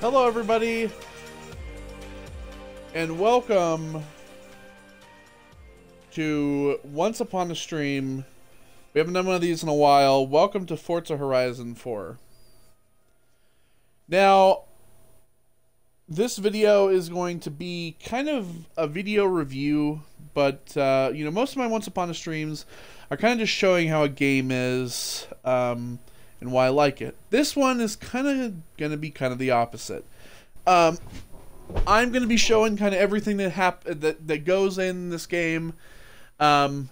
Hello everybody, and welcome to Once Upon a Stream. We haven't done one of these in a while. Welcome to Forza Horizon 4. Now, this video is going to be kind of a video review, but you know, most of my Once Upon a streams are kind of just showing how a game is, and why I like it. This one is kind of going to be kind of the opposite. I'm going to be showing kind of everything that goes in this game, but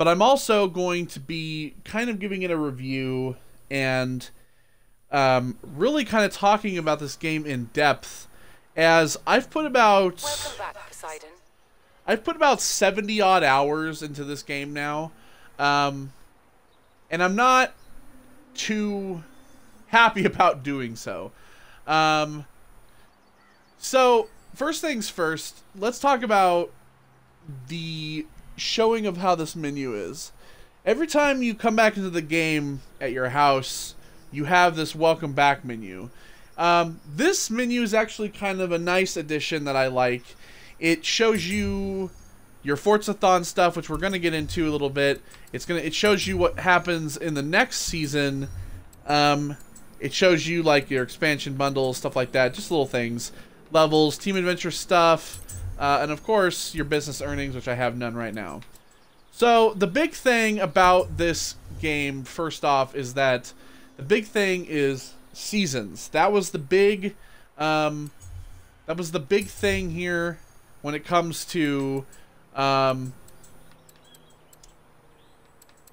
I'm also going to be kind of giving it a review and really kind of talking about this game in depth, as I've put about... Welcome back, Poseidon. I've put about 70 odd hours into this game now, and I'm not too happy about doing so. So first things first, let's talk about the showing of how this menu is. Every time you come back into the game at your house, you have this welcome back menu. This menu is actually kind of a nice addition that I like. It shows you your Forza-thon stuff, which we're going to get into a little bit. It shows you what happens in the next season. It shows you like your expansion bundles, stuff like that, just little things. Levels, team adventure stuff, and of course your business earnings, which I have none right now. So the big thing about this game, first off, is that the big thing is seasons. That was the big thing here when it comes to you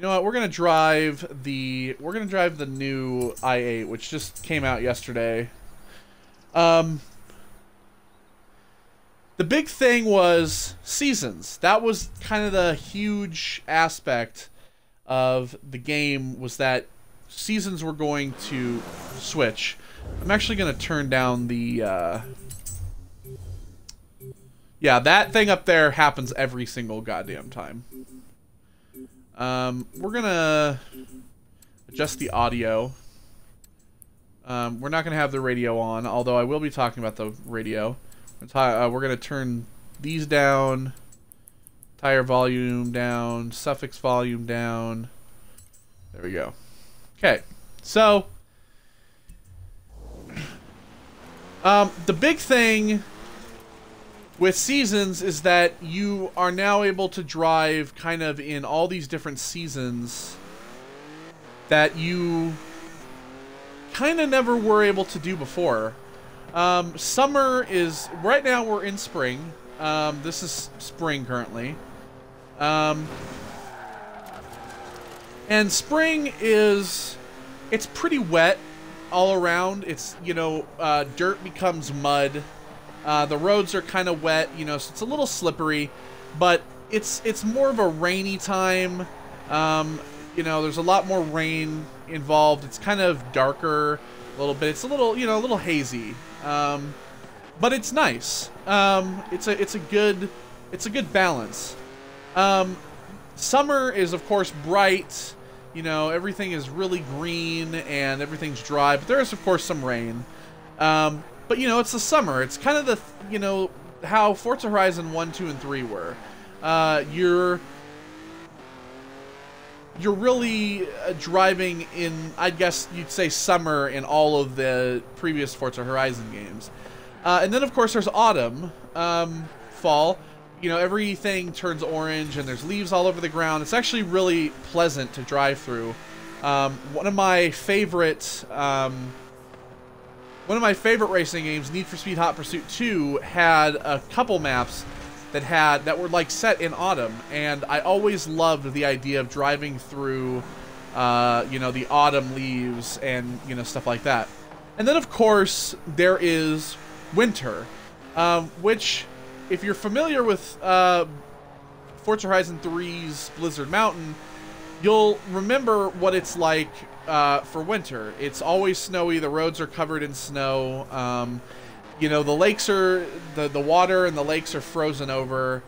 know what? We're gonna drive the new i8, which just came out yesterday. The big thing was seasons. That was kind of the huge aspect of the game, was that seasons were going to switch. I'm actually gonna turn down the yeah, that thing up there happens every single goddamn time. We're gonna adjust the audio. We're not gonna have the radio on, although I will be talking about the radio. We're gonna turn these down, tire volume down, suffix volume down. There we go. Okay, so the big thing with seasons is that you are now able to drive kind of in all these different seasons that you kind of never were able to do before. Summer is... Right now we're in spring. This is spring currently. And spring is... It's pretty wet all around. It's, you know, dirt becomes mud. The roads are kind of wet, you know, so it's a little slippery, but it's more of a rainy time. You know, there's a lot more rain involved. It's kind of darker a little bit. It's a little, you know, a little hazy. But it's nice. It's a good balance. Summer is of course bright. You know, everything is really green and everything's dry, but there is of course some rain. But, you know, it's the summer. It's kind of the, you know, how Forza Horizon 1, 2, and 3 were. You're really driving in, I guess you'd say, summer in all of the previous Forza Horizon games. And then, of course, there's autumn, fall. You know, everything turns orange and there's leaves all over the ground. It's actually really pleasant to drive through. One of my favorite racing games, Need for Speed Hot Pursuit 2, had a couple maps that were like set in autumn, and I always loved the idea of driving through, you know, the autumn leaves and, you know, stuff like that. And then of course there is winter, which, if you're familiar with Forza Horizon 3's Blizzard Mountain, you'll remember what it's like for winter. It's always snowy. The roads are covered in snow. You know, the lakes are the water and the lakes are frozen over.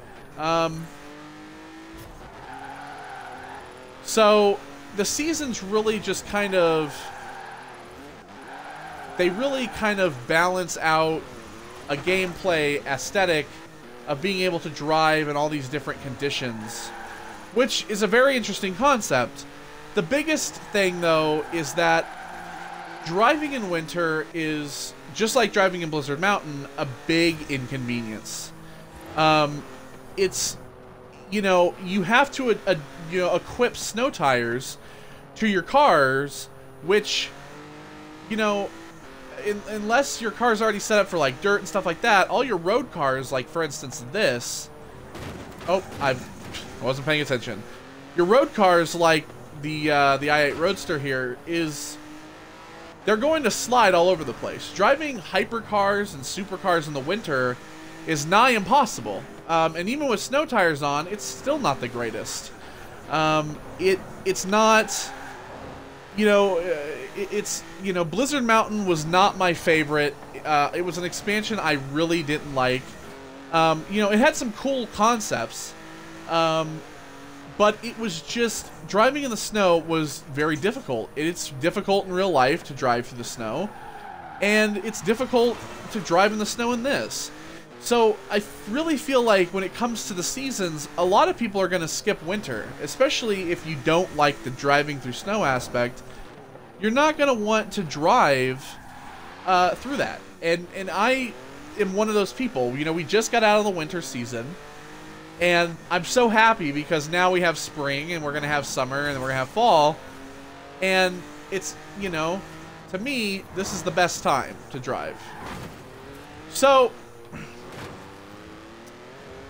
So the seasons really just kind of they really kind of balance out a gameplay aesthetic of being able to drive in all these different conditions, which is a very interesting concept. The biggest thing, though, is that driving in winter is, just like driving in Blizzard Mountain, a big inconvenience. It's, you have to equip snow tires to your cars, which, unless your car's already set up for like dirt and stuff like that, all your road cars, like for instance this, I wasn't paying attention. Your road cars, like the i8 Roadster here, they're going to slide all over the place. Driving hypercars and supercars in the winter is nigh impossible. And even with snow tires on, it's still not the greatest. It's not, Blizzard Mountain was not my favorite. It was an expansion I really didn't like. It had some cool concepts. But it was just, driving in the snow was very difficult. It's difficult in real life to drive through the snow. And it's difficult to drive in the snow in this. So I really feel like when it comes to the seasons, a lot of people are going to skip winter. Especially if you don't like the driving through snow aspect. You're not going to want to drive through that. And I am one of those people. We just got out of the winter season. And I'm so happy because now we have spring and we're going to have summer and then we're going to have fall. And it's, to me, this is the best time to drive. So,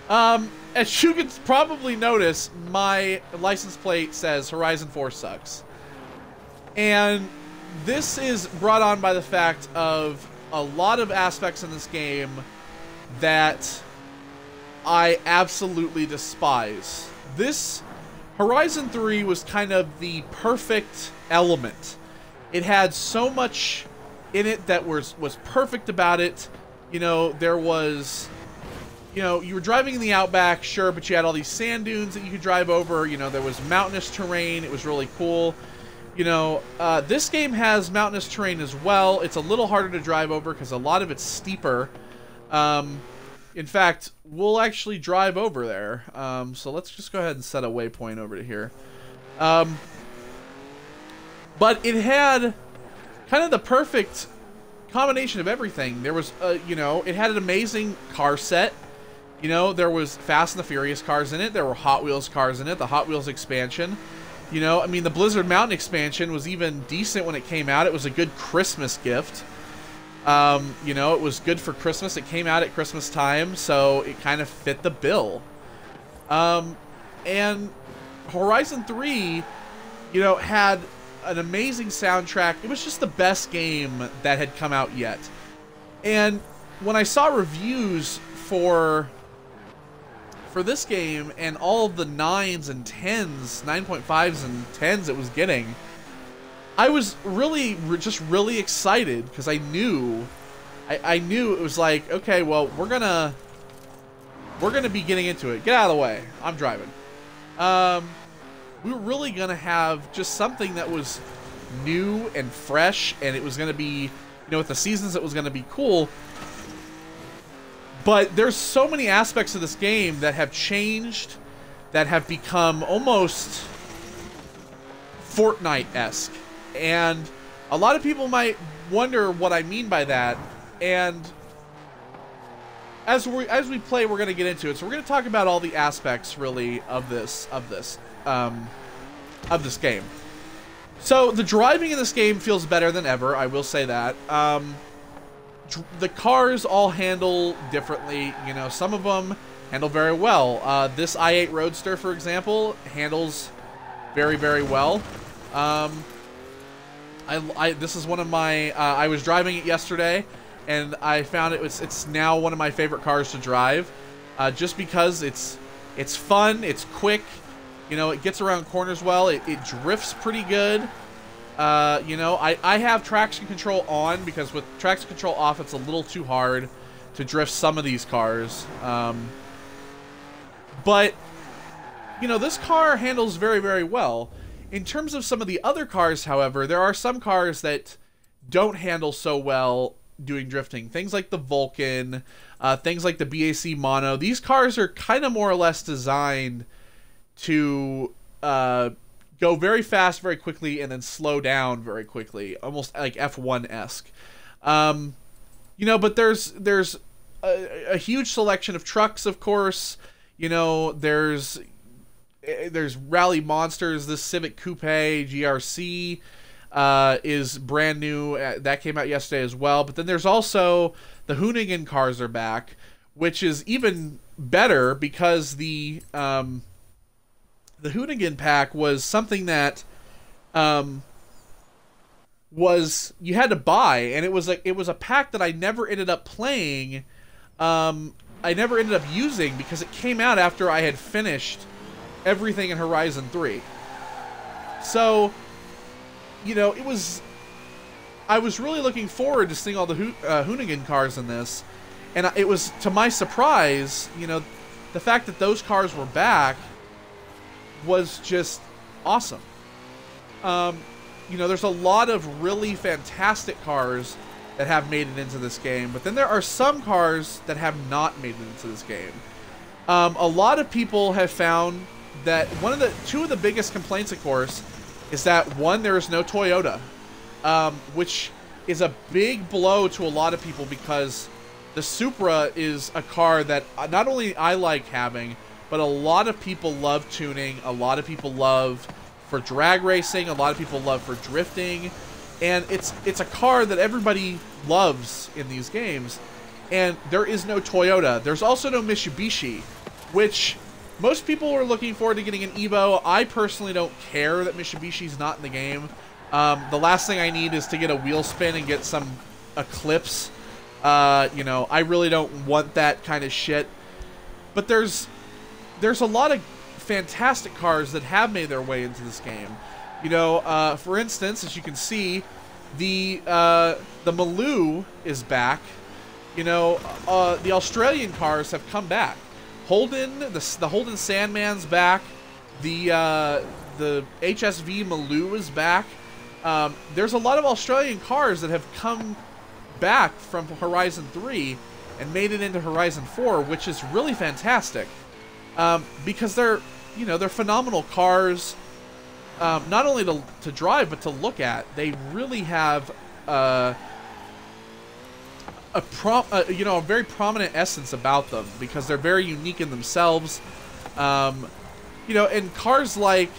as you can probably notice, my license plate says Horizon 4 sucks. And this is brought on by the fact of a lot of aspects in this game that I absolutely despise. This Horizon 3 was kind of the perfect element. It had so much in it that was perfect about it. There was, you were driving in the outback, sure, but you had all these sand dunes that you could drive over. There was mountainous terrain. It was really cool. This game has mountainous terrain as well. It's a little harder to drive over because a lot of it's steeper. In fact, we'll actually drive over there. So let's just go ahead and set a waypoint over to here. But it had kind of the perfect combination of everything. There was, it had an amazing car set. There was Fast and the Furious cars in it. There were Hot Wheels cars in it. The Hot Wheels expansion. The Blizzard Mountain expansion was even decent when it came out. It was a good Christmas gift. It was good for Christmas. It came out at Christmas time, so it kind of fit the bill. And Horizon 3, had an amazing soundtrack. It was just the best game that had come out yet. And when I saw reviews for this game and all of the 9s and 10s, 9.5s and 10s it was getting, I was really excited because I knew it was like, okay, well, we're gonna be getting into it. Get out of the way. I'm driving. We were really gonna have just something that was new and fresh, and it was gonna be, with the seasons, it was gonna be cool. But there's so many aspects of this game that have changed, that have become almost Fortnite-esque. And a lot of people might wonder what I mean by that. And as we play, we're going to get into it. So we're going to talk about all the aspects, really, of this game. So the driving in this game feels better than ever. I will say that. The cars all handle differently. Some of them handle very well. This i8 Roadster, for example, handles very, very well. This is one of my, I was driving it yesterday, and I found it's now one of my favorite cars to drive, just because it's fun, it's quick, it gets around corners well, it drifts pretty good. I have traction control on, because with traction control off, it's a little too hard to drift some of these cars. But, this car handles very, very well. In terms of some of the other cars, however, there are some cars that don't handle so well doing drifting. Things like the Vulcan, things like the BAC Mono. These cars are kind of more or less designed to go very fast very quickly and then slow down very quickly, almost like F1-esque. But there's a huge selection of trucks, of course. There's Rally Monsters. This Civic Coupe GRC is brand new. That came out yesterday as well. But then there's also the Hoonigan cars are back, which is even better because the Hoonigan pack was something that was you had to buy, and it was a pack that I never ended up playing. I never ended up using because it came out after I had finished everything in Horizon 3. So, I was really looking forward to seeing all the Hoonigan cars in this, and it was, to my surprise, the fact that those cars were back was just awesome. There's a lot of really fantastic cars that have made it into this game, but then there are some cars that have not made it into this game. A lot of people have found that two of the biggest complaints, of course, is that one, there is no Toyota, which is a big blow to a lot of people because the Supra is a car that not only I like having, but a lot of people love tuning, a lot of people love for drag racing, a lot of people love for drifting, and it's a car that everybody loves in these games. And there is no Toyota. There's also no Mitsubishi, which most people are looking forward to getting an Evo. I personally don't care that Mitsubishi's not in the game. The last thing I need is to get a wheel spin and get some Eclipse. I really don't want that kind of shit. But there's a lot of fantastic cars that have made their way into this game. For instance, as you can see, the Maloo is back. The Australian cars have come back. Holden, the Holden Sandman's back. The HSV Maloo is back. There's a lot of Australian cars that have come back from Horizon 3 and made it into Horizon 4, which is really fantastic. Because they're phenomenal cars. Not only to drive, but to look at. They really have a very prominent essence about them because they're very unique in themselves. And cars like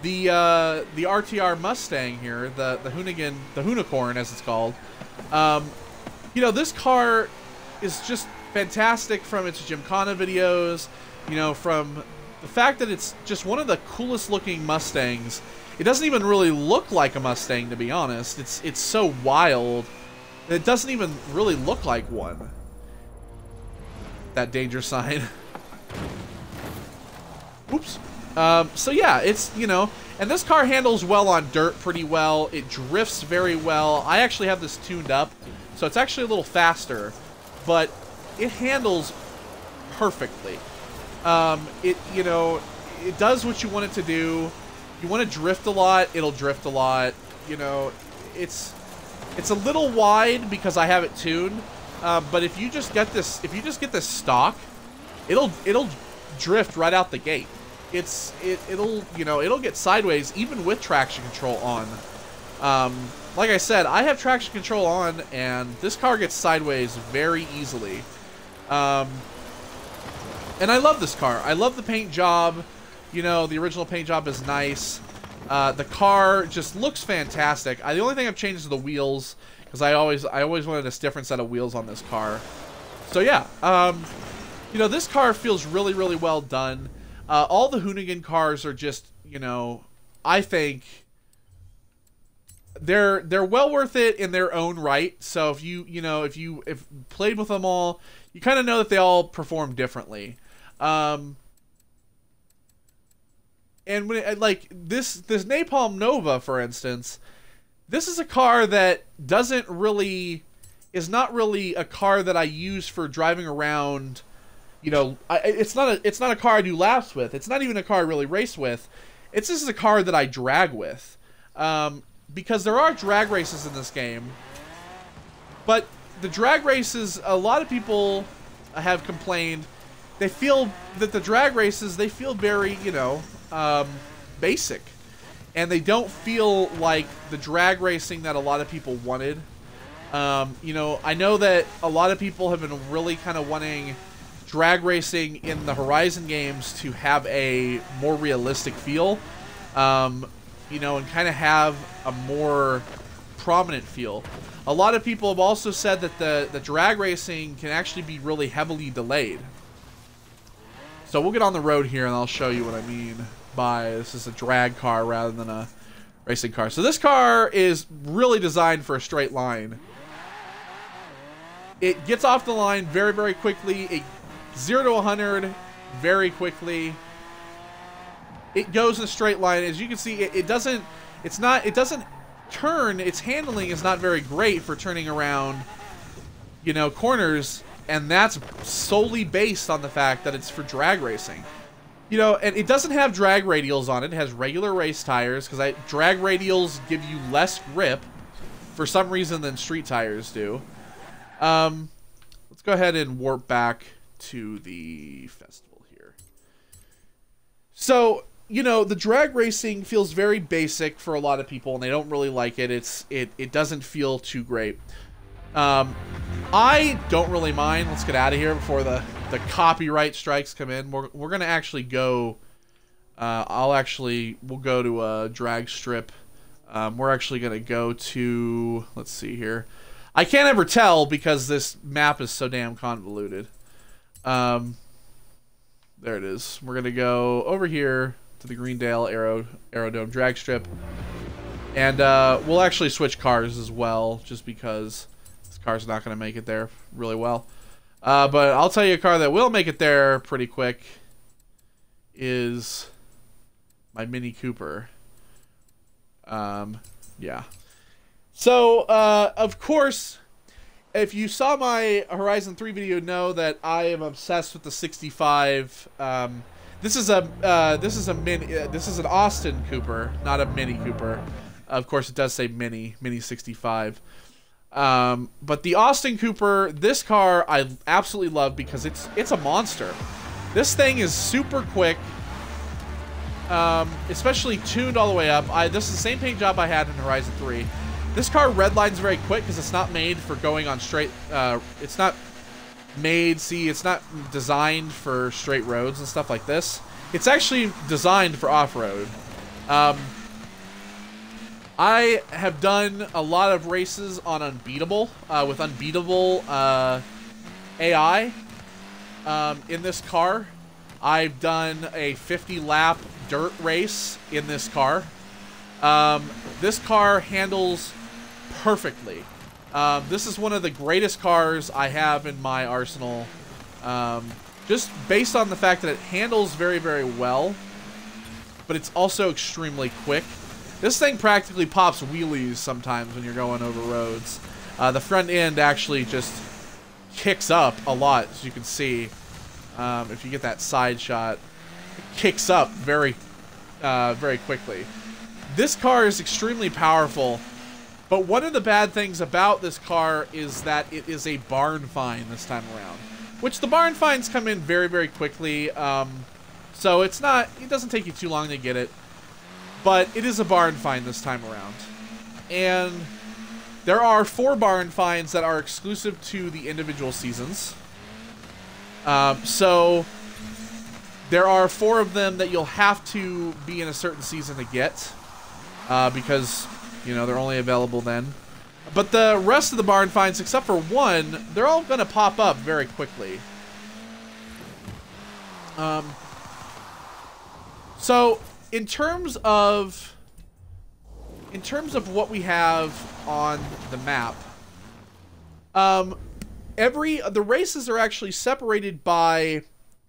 the RTR Mustang here, the Hoonigan, the Hoonicorn as it's called. This car is just fantastic from its Gymkhana videos. From the fact that it's just one of the coolest looking Mustangs. It doesn't even really look like a Mustang, to be honest. It's so wild. It doesn't even really look like one. That danger sign. Oops. So yeah, it's, and this car handles well on dirt pretty well. It drifts very well. I actually have this tuned up, so it's actually a little faster, but it handles perfectly. It does what you want it to do. You want to drift a lot, it'll drift a lot. It's a little wide because I have it tuned. But if you just get this stock, it'll drift right out the gate. It'll get sideways even with traction control on. Like I said, I have traction control on, and this car gets sideways very easily. And I love this car. I love the paint job. The original paint job is nice. The car just looks fantastic. The only thing I've changed is the wheels, because I always wanted a different set of wheels on this car. So yeah, this car feels really, really well done. All the Hoonigan cars are just, I think they're well worth it in their own right. So if if played with them all, you kind of know that they all perform differently. And when like this Napalm Nova, for instance, this is a car that is not really a car that I use for driving around. It's not a car I do laps with. It's not even a car I really race with. This is a car that I drag with. because there are drag races in this game, but the drag races, a lot of people have complained, they feel that the drag races, they feel very, you know, basic. And they don't feel like the drag racing that a lot of people wanted. You know, I know that a lot of people have been really kind of wanting drag racing in the Horizon games to have a more realistic feel. You know, and kind of have a more prominent feel. A lot of people have also said that the drag racing can actually be really heavily delayed. So we'll get on the road here and I'll show you what I mean by this is a drag car rather than a racing car. So this car is really designed for a straight line. It gets off the line very, very quickly. It 0 to 100 very quickly. It goes in a straight line. As you can see, it doesn't turn. Its handling is not very great for turning around, you know, corners, and that's solely based on the fact that it's for drag racing. You know, and it doesn't have drag radials on it. It has regular race tires, because drag radials give you less grip for some reason than street tires do. Let's go ahead and warp back to the festival here. So, you know, the drag racing feels very basic for a lot of people, and they don't really like it. It doesn't feel too great. I don't really mind. Let's get out of here before the copyright strikes come in. We're gonna actually go. We'll go to a drag strip. We're actually gonna go to. Let's see here. I can't ever tell because this map is so damn convoluted. There it is. We're gonna go over here to the Greendale Aerodome drag strip, and we'll actually switch cars as well, just because this car's not going to make it there really well. But I'll tell you a car that will make it there pretty quick is my Mini Cooper. Yeah. So of course, if you saw my Horizon 3 video, know that I am obsessed with the 65. This is an Austin Cooper, not a Mini Cooper. Of course, it does say Mini 65. But the Austin Cooper, this car I absolutely love because it's a monster. This thing is super quick, especially tuned all the way up. This is the same paint job I had in Horizon 3. This car redlines very quick because it's not made for going on straight. It's not designed for straight roads and stuff like this. It's actually designed for off-road. I have done a lot of races on Unbeatable, with Unbeatable AI in this car. I've done a 50-lap dirt race in this car. This car handles perfectly. This is one of the greatest cars I have in my arsenal, just based on the fact that it handles very, very well, but it's also extremely quick. This thing practically pops wheelies sometimes when you're going over roads. The front end actually just kicks up a lot, as you can see. If you get that side shot, it kicks up very, very quickly. This car is extremely powerful. But one of the bad things about this car is that it is a barn find this time around, which the barn finds come in very, very quickly. So it doesn't take you too long to get it, but it is a barn find this time around. And there are 4 barn finds that are exclusive to the individual seasons. So there are 4 of them that you'll have to be in a certain season to get, because, you know, they're only available then. But the rest of the barn finds, except for 1, they're all going to pop up very quickly. So in terms of what we have on the map, the races are actually separated by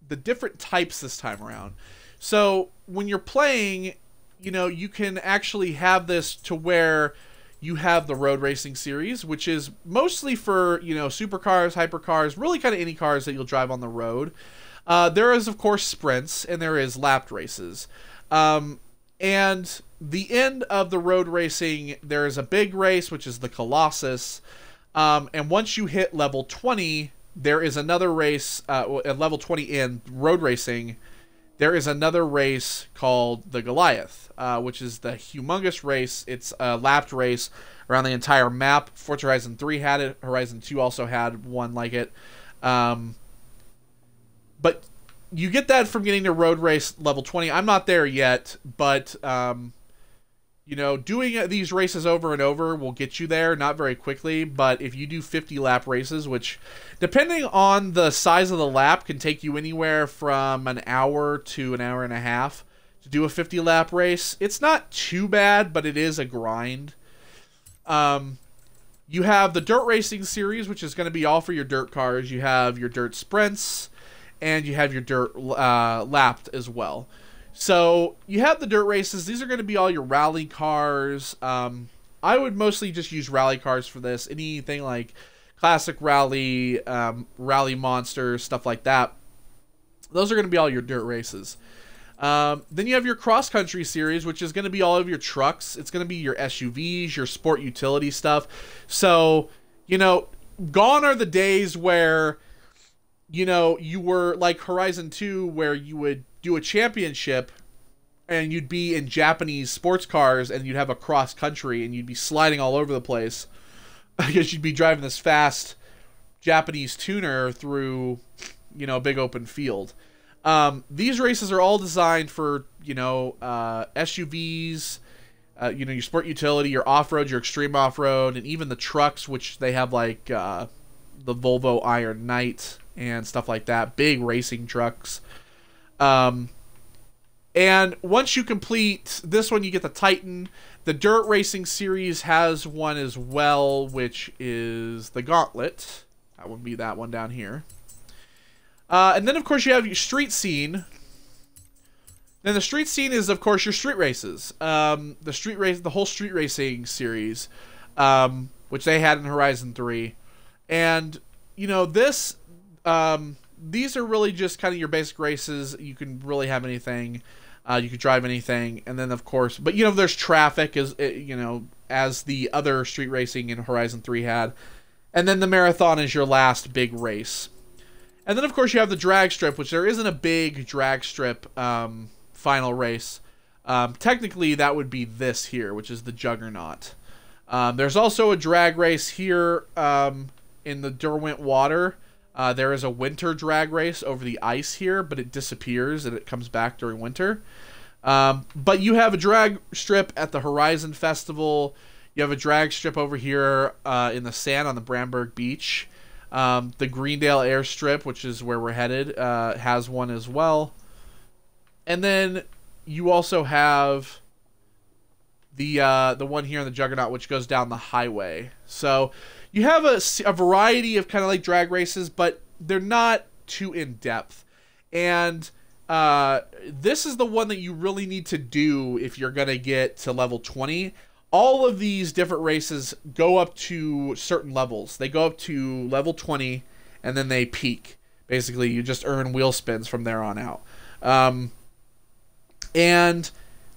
the different types this time around. So when you're playing, you know, you can actually have this to where you have the road racing series, which is mostly for, you know, supercars, hypercars, really kind of any cars that you'll drive on the road. There is, of course, sprints, and there is lapped races. And the end of the road racing, there is a big race, which is the Colossus. And once you hit level 20, there is another race, at level 20 in road racing, there is another race called the Goliath, which is the humongous race. It's a lapped race around the entire map. Forza Horizon 3 had it. Horizon 2 also had one like it. But you get that from getting to road race level 20. I'm not there yet, but you know, doing these races over and over will get you there, not very quickly, but if you do 50 lap races, which depending on the size of the lap can take you anywhere from an hour to an hour and a half to do a 50 lap race, it's not too bad, but it is a grind. You have the dirt racing series, which is going to be all for your dirt cars. You have your dirt sprints, and you have your dirt lapped as well. So you have the dirt races. These are going to be all your rally cars. I would mostly just use rally cars for this. Anything like classic rally, rally monsters, stuff like that. Those are going to be all your dirt races. Then you have your cross-country series, which is going to be all of your trucks. It's going to be your SUVs, your sport utility stuff. So, you know, gone are the days where, you know, you were like Horizon 2, where you would do a championship and you'd be in Japanese sports cars and you'd have a cross-country and you'd be sliding all over the place because you'd be driving this fast Japanese tuner through, you know, a big open field. These races are all designed for, you know, SUVs, you know, your sport utility, your off-road, your extreme off-road, and even the trucks, which they have like the Volvo Iron Knight and stuff like that. Big racing trucks. And once you complete this one, you get the Titan. The Dirt Racing series has one as well, which is the Gauntlet. That would be that one down here. And then, of course, you have your street scene. Then the street scene is, of course, your street races. The whole street racing series, which they had in Horizon 3. And, you know, these are really just kind of your basic races. You can really have anything. You could drive anything. And then, of course, but, you know, there's traffic, you know, as the other street racing in Horizon 3 had. And then the marathon is your last big race. And then, of course, you have the drag strip, which there isn't a big drag strip final race. Technically, that would be this here, which is the Juggernaut. There's also a drag race here in the Derwent Water. There is a winter drag race over the ice here, but it disappears and it comes back during winter. But you have a drag strip at the Horizon Festival. You have a drag strip over here in the sand on the Bramberg Beach. The Greendale Airstrip, which is where we're headed, has one as well. And then you also have the one here in the Juggernaut, which goes down the highway. So you have a variety of kind of like drag races, but they're not too in-depth. And this is the one that you really need to do if you're going to get to level 20. All of these different races go up to certain levels. They go up to level 20, and then they peak. Basically, you just earn wheel spins from there on out.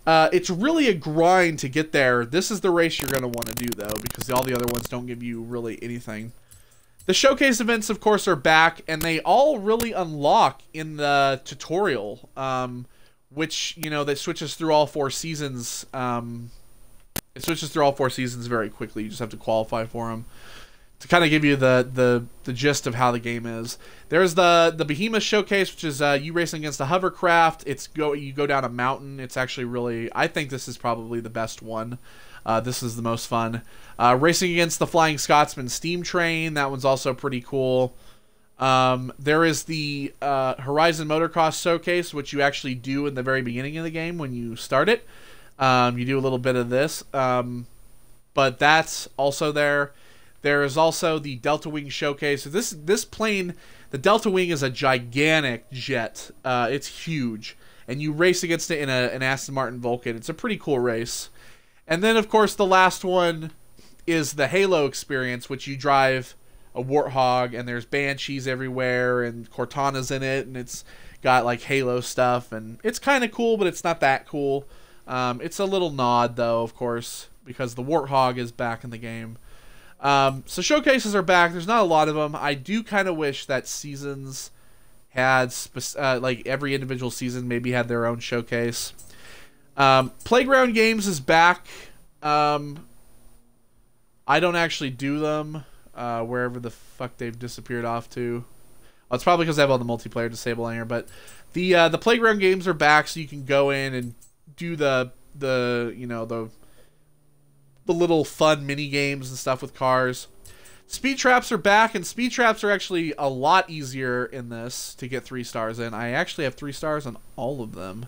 It's really a grind to get there. This is the race you're going to want to do, though, because all the other ones don't give you really anything. The showcase events, of course, are back, and they all really unlock in the tutorial, which, you know, that switches through all 4 seasons. It switches through all 4 seasons very quickly. You just have to qualify for them to kind of give you the gist of how the game is. There's the Behemoth Showcase, which is you racing against a hovercraft. You go down a mountain. It's actually really, I think this is probably the best one. This is the most fun. Racing against the Flying Scotsman Steam Train. That one's also pretty cool. There is the Horizon Motocross Showcase, which you actually do in the very beginning of the game when you start it. You do a little bit of this, but that's also there. There is also the Delta Wing Showcase. So this plane, the Delta Wing, is a gigantic jet. It's huge, and you race against it in an Aston Martin Vulcan. It's a pretty cool race. And then, of course, the last one is the Halo experience, which you drive a Warthog, and there's Banshees everywhere, and Cortana's in it, and it's got like Halo stuff, and it's kind of cool, but it's not that cool. It's a little nod, though, of course, because the Warthog is back in the game. So showcases are back. There's not a lot of them. I do kind of wish that seasons had, like every individual season maybe had their own showcase. Playground games is back. I don't actually do them, wherever the fuck they've disappeared off to. Well, it's probably because I have all the multiplayer disabled on here, but the playground games are back, so you can go in and do the little fun mini games and stuff with cars. Speed traps are back, and speed traps are actually a lot easier in this to get 3 stars in. I actually have 3 stars on all of them.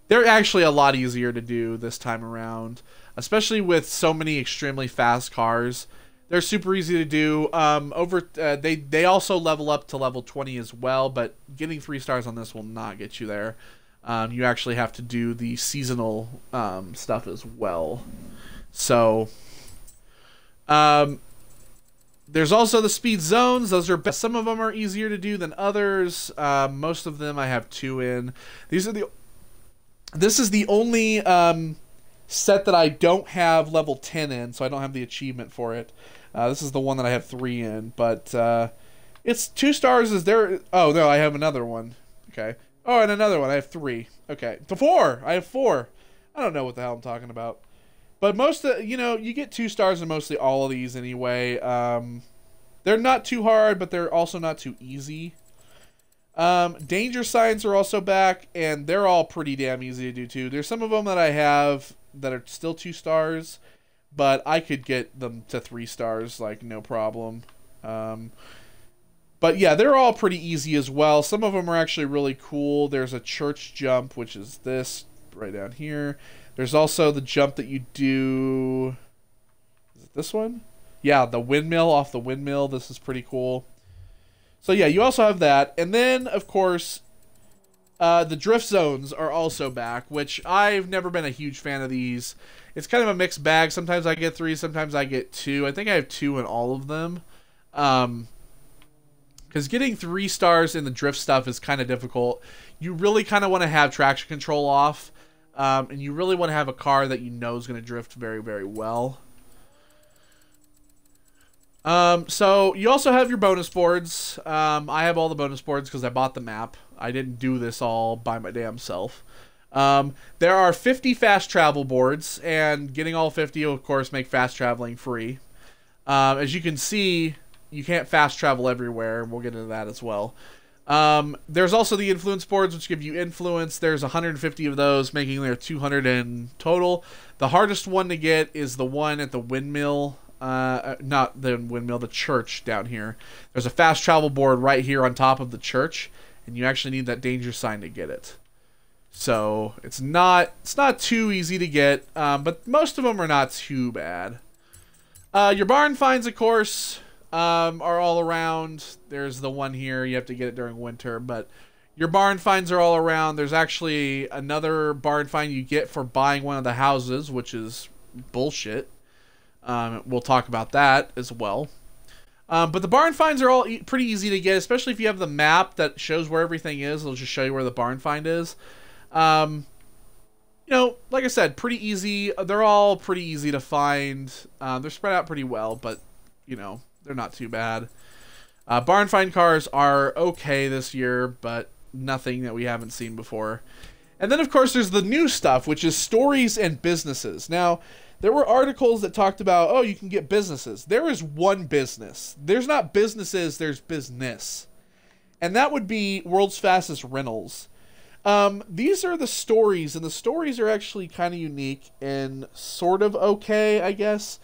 They're actually a lot easier to do this time around, especially with so many extremely fast cars. They're super easy to do. They also level up to level 20 as well, but getting 3 stars on this will not get you there. You actually have to do the seasonal stuff as well. So, there's also the speed zones. Those are some of them are easier to do than others. Most of them I have 2 in. This is the only set that I don't have level 10 in, so I don't have the achievement for it. This is the one that I have 3 in, but it's 2 stars. Is there? Oh no, I have another one. Okay. Oh, and another one. I have 3. Okay, to 4. I have 4. I don't know what the hell I'm talking about. But most of, you get 2 stars in mostly all of these anyway. They're not too hard, but they're also not too easy. Danger signs are also back, and they're all pretty damn easy to do too. There's some of them that I have that are still 2 stars, but I could get them to 3 stars, like, no problem. But yeah, they're all pretty easy as well. Some of them are actually really cool. There's a church jump, which is this right down here. There's also the jump that you do. Is it this one? Yeah, the windmill off the windmill. This is pretty cool. So yeah, you also have that. And then, of course, the drift zones are also back, which I've never been a huge fan of these. It's kind of a mixed bag. Sometimes I get 3, sometimes I get 2. I think I have 2 in all of them. Because getting 3 stars in the drift stuff is kind of difficult. You really kind of want to have traction control off. And you really want to have a car that you know is going to drift very, very well. So you also have your bonus boards. I have all the bonus boards because I bought the map. I didn't do this all by my damn self. There are 50 fast travel boards, and getting all 50 will, of course, make fast traveling free. As you can see, you can't fast travel everywhere. We'll get into that as well. There's also the influence boards, which give you influence. There's 150 of those, making there 200 in total. The hardest one to get is the one at the windmill. Not the windmill, the church down here. There's a fast travel board right here on top of the church, and you actually need that danger sign to get it. So it's not too easy to get, but most of them are not too bad. Your barn finds, of course, are all around. There's the one here. You have to get it during winter, but your barn finds are all around. There's actually another barn find you get for buying one of the houses, which is bullshit. We'll talk about that as well. But the barn finds are all pretty easy to get, especially if you have the map that shows where everything is. It'll just show you where the barn find is. Like I said, pretty easy. They're all pretty easy to find. They're spread out pretty well, but, they're not too bad. Barn find cars are okay this year, but nothing that we haven't seen before. And then, of course, there's the new stuff, which is stories and businesses. Now, there were articles that talked about, oh, you can get businesses. There is one business. There's not businesses, there's business. And that would be World's Fastest Rentals. These are the stories, and the stories are actually kind of unique and sort of okay, I guess.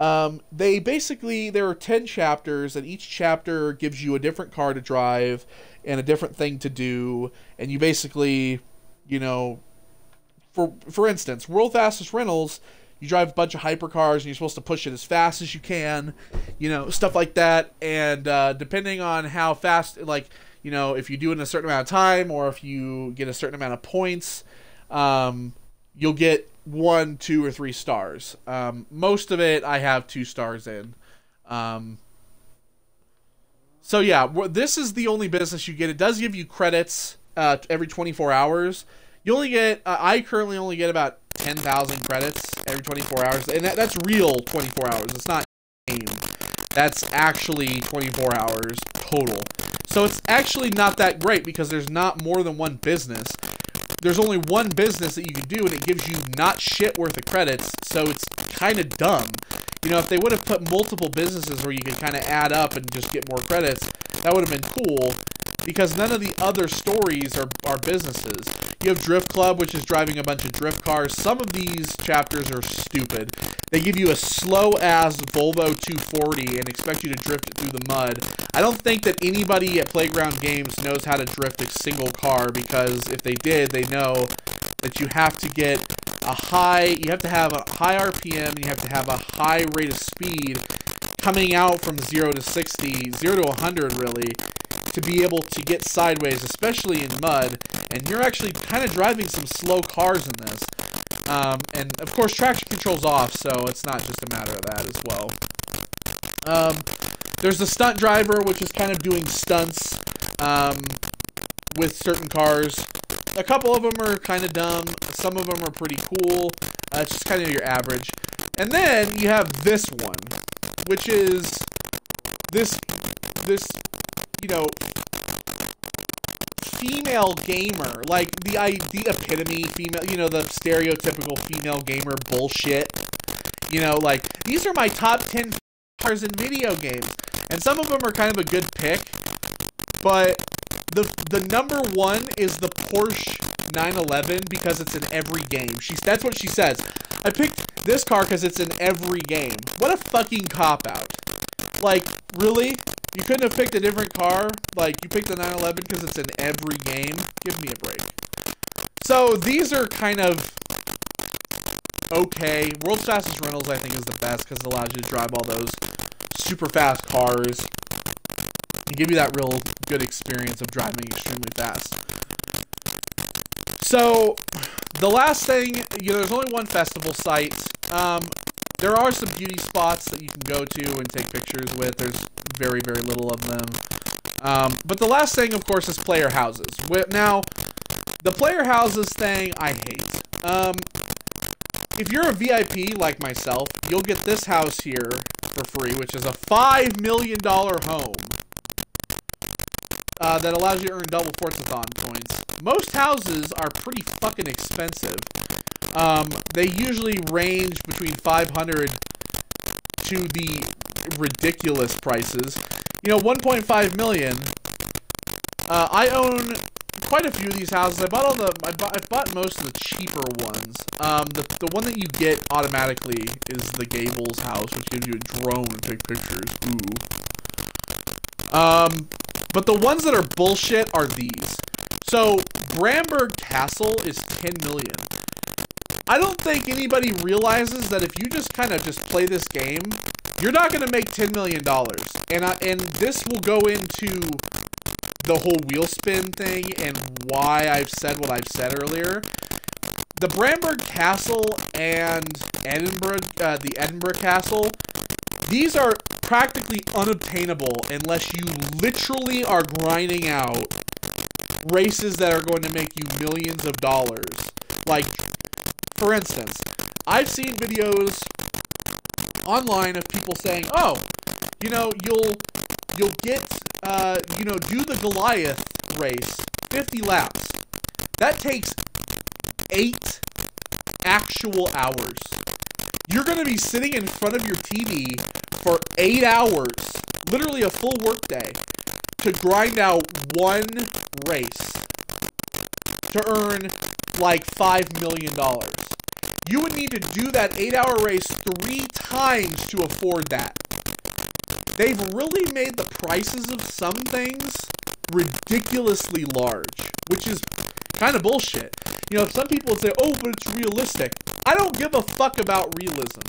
There are 10 chapters, and each chapter gives you a different car to drive and a different thing to do, and you basically, for instance, World Fastest Rentals, you drive a bunch of hypercars, and you're supposed to push it as fast as you can, stuff like that, and depending on how fast, if you do it in a certain amount of time, or if you get a certain amount of points, you'll get 1, 2, or 3 stars. Most of it I have 2 stars in. So yeah, this is the only business you get. It does give you credits every 24 hours. You only get, I currently only get about 10,000 credits every 24 hours, and that's real 24 hours. It's not game. That's actually 24 hours total. So it's actually not that great because there's not more than one business. There's only one business that you can do, and it gives you not shit worth of credits, so it's kind of dumb. You know, if they would have put multiple businesses where you could kind of add up and just get more credits, that would have been cool, because none of the other stories are businesses. You have Drift Club, which is driving a bunch of drift cars. Some of these chapters are stupid. They give you a slow-ass Volvo 240 and expect you to drift it through the mud. I don't think that anybody at Playground Games knows how to drift a single car, because if they did, they know that you have to get you have to have a high RPM, you have to have a high rate of speed coming out from 0 to 60, 0 to 100 really, to be able to get sideways, especially in mud, and you're actually kind of driving some slow cars in this. And of course traction control's off, so it's not just a matter of that as well. There's the stunt driver, which is kind of doing stunts with certain cars. A couple of them are kind of dumb, some of them are pretty cool. It's just kind of your average. And then you have this one, which is this you know, female gamer, like the epitome female, you know, the stereotypical female gamer bullshit. You know, like, these are my top 10 cars in video games, and some of them are kind of a good pick, but the number one is the Porsche 911 because it's in every game. That's what she says. I picked this car because it's in every game. What a fucking cop-out. Like, really? You couldn't have picked a different car? Like, you picked the 911 because it's in every game? Give me a break. So, these are kind of okay. World's Fastest Rentals, I think, is the best because it allows you to drive all those super fast cars and give you that real good experience of driving extremely fast. So, the last thing, you know, there's only one festival site. There are some beauty spots that you can go to and take pictures with. There's very, very little of them. But the last thing, of course, is player houses. Now, the player houses thing, I hate. If you're a VIP like myself, you'll get this house here for free, which is a $5 million home that allows you to earn double Forzathon points. Most houses are pretty fucking expensive. They usually range between 500 to the ridiculous prices. You know, 1.5 million. I own quite a few of these houses. I bought most of the cheaper ones. The one that you get automatically is the Gables house, which gives you a drone to take pictures. Ooh. But the ones that are bullshit are these. So, Bramberg Castle is 10 million. I don't think anybody realizes that if you just kind of just play this game, you're not going to make $10 million. And this will go into the whole wheel spin thing and why I've said what I've said earlier. The Bramberg Castle and the Edinburgh Castle, these are practically unobtainable unless you literally are grinding out races that are going to make you millions of dollars. Like, for instance, I've seen videos online of people saying, oh, you know, you'll get, you know, do the Goliath race, 50 laps. That takes 8 actual hours. You're going to be sitting in front of your TV for 8 hours, literally a full workday, to grind out one race to earn like $5 million. You would need to do that 8-hour race 3 times to afford that. They've really made the prices of some things ridiculously large, which is kind of bullshit. You know, some people would say, oh, but it's realistic. I don't give a fuck about realism.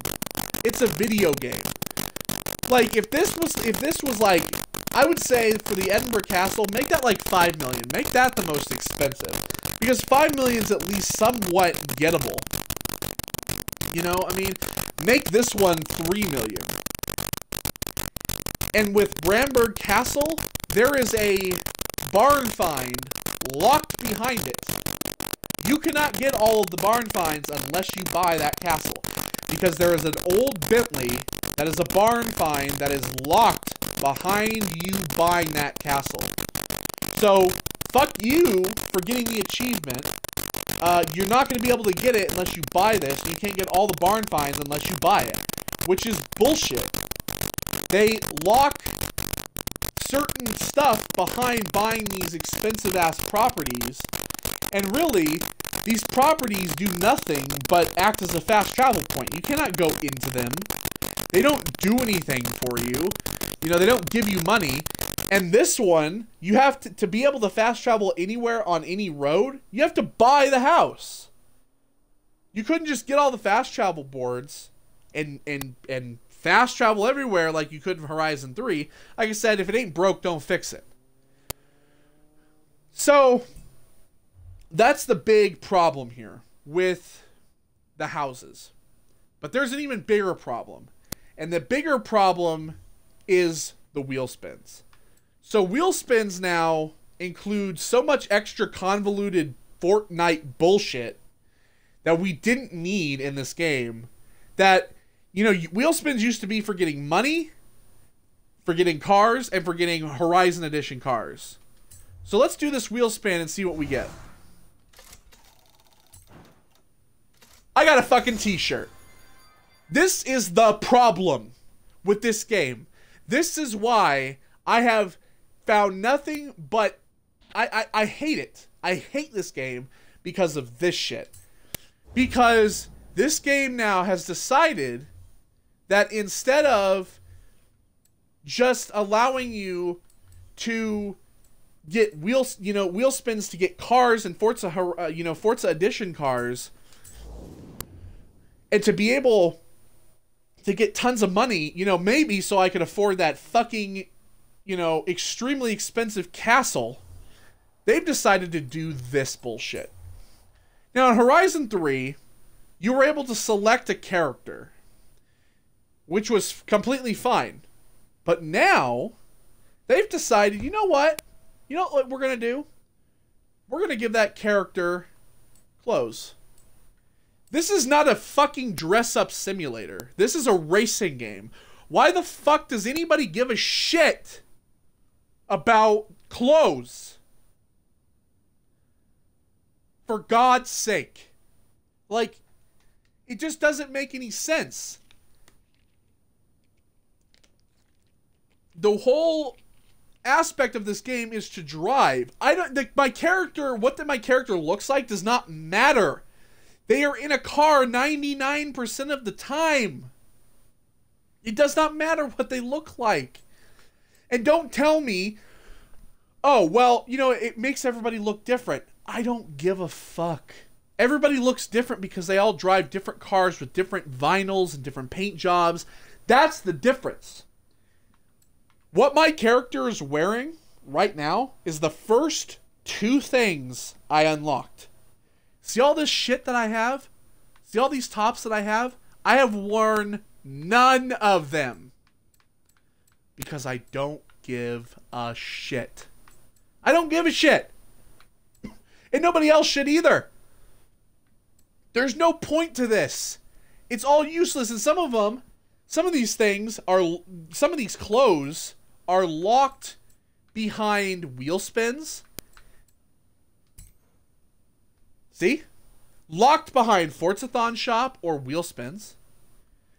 It's a video game. Like, if this was like, I would say for the Edinburgh Castle, make that like 5 million. Make that the most expensive. Because 5 million is at least somewhat gettable. You know, I mean, make this one 3 million. And with Bramberg Castle, there is a barn find locked behind it You cannot get all of the barn finds unless you buy that castle. Because there is an old Bentley that is a barn find that is locked behind you buying that castle. So, fuck you for getting the achievement. You're not going to be able to get it unless you buy this. You can't get all the barn finds unless you buy it. Which is bullshit. They lock certain stuff behind buying these expensive-ass properties. And really, these properties do nothing but act as a fast travel point. You cannot go into them. They don't do anything for you. You know, they don't give you money. And this one, you have to be able to fast travel anywhere on any road, you have to buy the house. You couldn't just get all the fast travel boards and fast travel everywhere like you could in Horizon 3. Like I said, if it ain't broke, don't fix it. So, that's the big problem here with the houses. But there's an even bigger problem. And the bigger problem is the wheel spins. So wheel spins now include so much extra convoluted Fortnite bullshit that we didn't need in this game. That, you know, wheel spins used to be for getting money, for getting cars, and for getting Horizon Edition cars. So let's do this wheel spin and see what we get. I got a fucking t-shirt. This is the problem with this game. This is why I have found nothing but... I hate it. I hate this game because of this shit. Because this game now has decided that instead of just allowing you to get wheel spins to get cars and Forza Edition cars, and to be able to get tons of money, you know, maybe so I could afford that fucking, you know, extremely expensive castle, they've decided to do this bullshit. Now, in Horizon 3, you were able to select a character, which was completely fine. But now, they've decided, you know what? You know what we're going to do? We're going to give that character clothes. This is not a fucking dress-up simulator. This is a racing game. Why the fuck does anybody give a shit about clothes? For God's sake. Like, it just doesn't make any sense. The whole aspect of this game is to drive. My character, what my character looks like does not matter. They are in a car 99% of the time. It does not matter what they look like. And don't tell me, oh, well, you know, it makes everybody look different. I don't give a fuck. Everybody looks different because they all drive different cars with different vinyls and different paint jobs. That's the difference. What my character is wearing right now is the first two things I unlocked. See all this shit that I have? See all these tops that I have? I have worn none of them. Because I don't give a shit. I don't give a shit. And nobody else should either. There's no point to this. It's all useless. And some of these clothes are locked behind wheel spins. See? Locked behind Forzathon shop or wheel spins.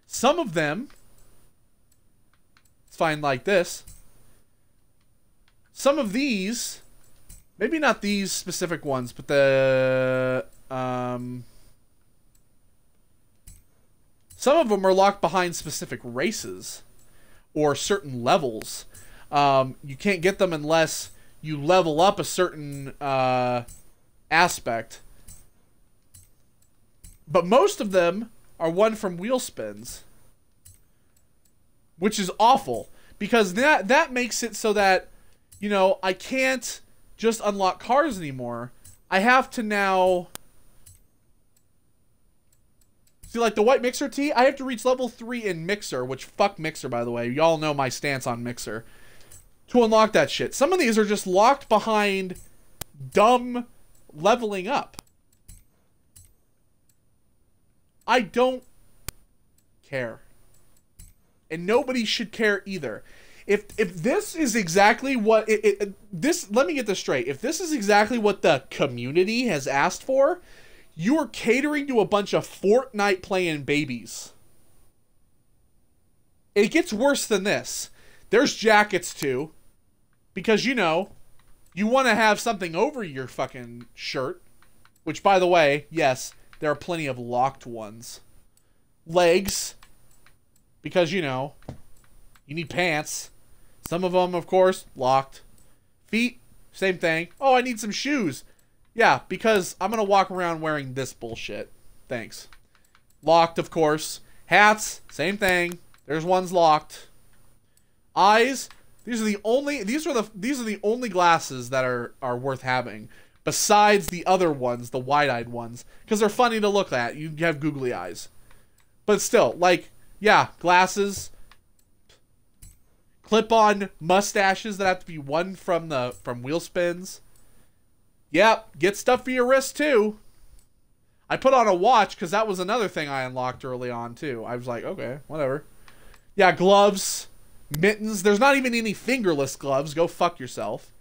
Some of them, it's fine like this. Some of these, maybe not these specific ones, but some of them are locked behind specific races or certain levels. You can't get them unless you level up a certain aspect. But most of them are won from wheel spins. Which is awful. Because that makes it so that, you know, I can't just unlock cars anymore. I have to now... See, like the white Mixer tee, I have to reach level 3 in Mixer, which fuck Mixer, by the way. Y'all know my stance on Mixer. To unlock that shit. Some of these are just locked behind dumb leveling up. I don't care. And nobody should care either. If this is exactly what this, let me get this straight. If this is exactly what the community has asked for, you are catering to a bunch of Fortnite playing babies. It gets worse than this. There's jackets too, because you know, you want to have something over your fucking shirt, which by the way, yes, there are plenty of locked ones. Legs, because you know, you need pants. Some of them, of course, locked. Feet, same thing. Oh, I need some shoes. Yeah, because I'm going to walk around wearing this bullshit. Thanks. Locked, of course. Hats, same thing. There's ones locked. Eyes, these are the only glasses that are worth having. Besides the other ones, the wide-eyed ones. Because they're funny to look at. You have googly eyes. But still, like, yeah, glasses. Clip-on mustaches that have to be won from wheel spins. Yep, get stuff for your wrist too. I put on a watch because that was another thing I unlocked early on too. I was like, okay, whatever. Yeah, gloves, mittens. There's not even any fingerless gloves. Go fuck yourself.